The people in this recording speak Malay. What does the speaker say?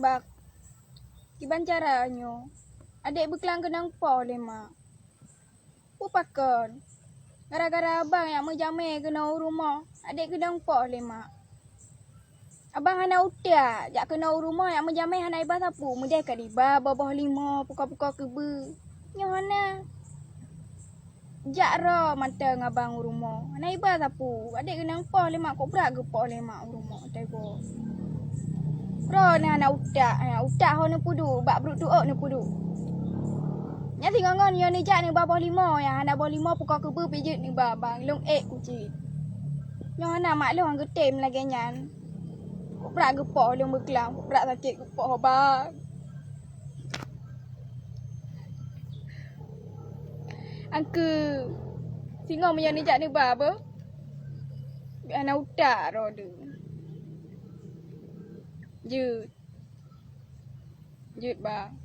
Bak. Kiban caranya. Adik berkelang kenang po le mak. Pakon. Gara-gara abang yang menjamai kena rumah. Adik kenang po le mak. Abang hana utak. Jak kena rumah yang menjamai hana iba sapu. Meudeh kat iba bawah limo. Puko-puko keube. Nyo hana. Jak ro mata ngabang rumah. Hana iba sapu. Adik kenang po le mak. Kok berat geupoh le mak rumah. Tebo. Ro na hana utak. Utak ho ne pudu. Bak beruk duok ne pudu. Nya si ngon yo neujak ni bawah limo ya hana bawah limo puko keube pijit ni bang long kuci. Nyo hana mak long getem lagi nyan. Kok berat geupoh long berkelang. Kok berat sakit geupoh bang. Angke singo yo neujak ni ba apa? Bi hana utak ro de. Jut. Jut bang.